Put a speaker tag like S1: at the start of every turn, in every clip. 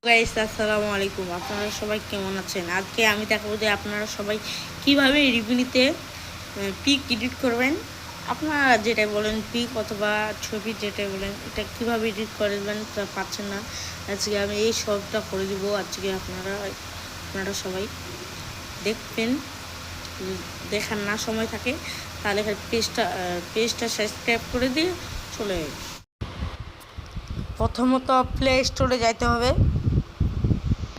S1: Guys আসসালামু আলাইকুম। আপনারা সবাই কেমন আছেন? আজকে আমি দেখাবো যে আপনারা সবাই কিভাবে রিভিনিতে পিক এডিট করবেন। আপনারা যেটা বলেন পিক অথবা ছবি যেটা বলেন এটা কিভাবে এডিট করবেন তা পাচ্ছেন না। আজকে আমি এই সবটা করে দিব। আজকে আপনারা সবাই দেখবেন। দেখার না সময় থাকে তাহলে পেজটা সাবস্ক্রাইব করে দিয়ে চলে যাবে। প্রথমত প্লে স্টোরে যাইতে হবে।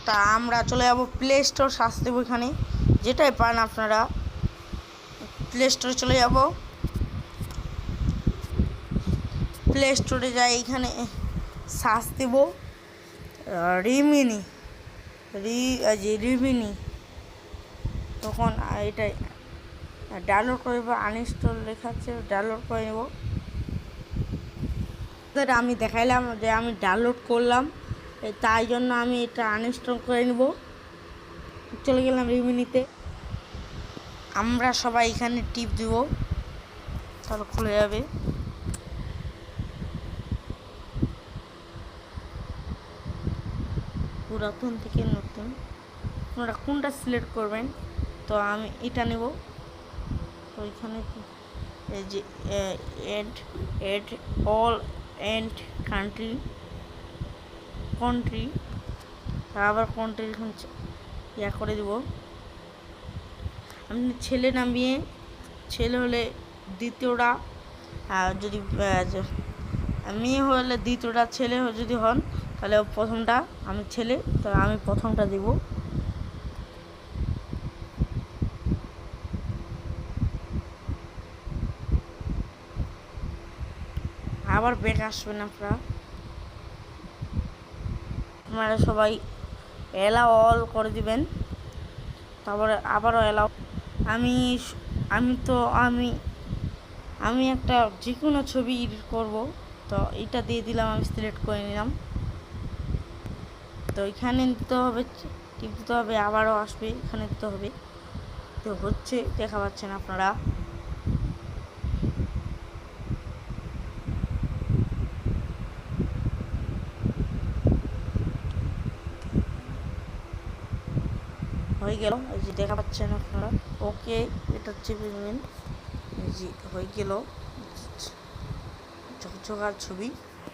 S1: তা আমরা চলে যাব প্লে স্টোর, সার্চ দেবো এখানে যেটাই পান আপনারা। প্লে স্টোরে চলে যাব, প্লে স্টোরে যাই এখানে সার্চ দেব রিমিনি। তখন এটা ডাউনলোড করে বা আনইনস্টল লেখাচ্ছে, ডাউনলোড করে নেব। আমি দেখাইলাম যে আমি ডাউনলোড করলাম, তাই জন্য আমি এটা আনইনস্টল করে নেব। চলে গেলাম রিমিনিতে। আমরা সবাই এখানে টিপ দিব, তাহলে খুলে যাবে। পুরাতন থেকে নতুন আপনারা কোনটা সিলেক্ট করবেন, তো আমি এটা নেব। তো এখানে এই যে এড অল এন্ড কান্ট্রি আবার কান্ট্রি ইয়া করে দেব। আপনি ছেলে নামিয়ে, ছেলে হলে দ্বিতীয়টা, আর যদি মেয়ে হলে দ্বিতীয়টা, ছেলে যদি হন তাহলে প্রথমটা। আমি ছেলে, তো আমি প্রথমটা দেব। আবার ব্যাক আসবেন আপনারা সবাই অ্যালাউ অল করে দিবেন। তারপরে আবারও অ্যালাউ। আমি একটা যে কোনো ছবি এডিট করব, তো এটা দিয়ে দিলাম, আমি সিলেক্ট করে নিলাম। তো এখানে দিতে হবে, টিপ দিতে হবে, আবারও আসবে, এখানে দিতে হবে। তো হচ্ছে, দেখা পাচ্ছেন আপনারা। হয়ে গেল, এই যে দেখা পাচ্ছেন আপনারা। ওকে, এটা চেপে নেবেন। এই যে হয়ে গেল ঝকঝকার ছবি।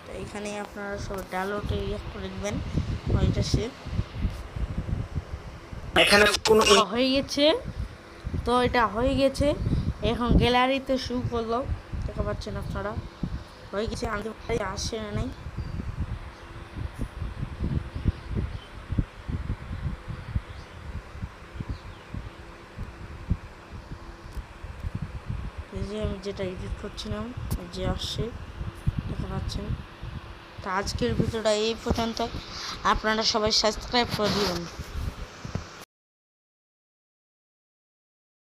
S1: তো এখানে আপনারা সব ডাউনলোডে করে দেবেন। এটা সে এখানে হয়ে গেছে। তো এটা হয়ে গেছে, এখন গ্যালারিতে শু করলো, দেখা পাচ্ছেন আপনারা। হয়ে গেছে, আসে নাই। এই যে আমি যেটা এডিট করছিলাম যে আসছে, দেখা পাচ্ছেন। তো আজকের ভিডিওটা এই পর্যন্ত। আপনারা সবাই সাবস্ক্রাইব করে দিবেন।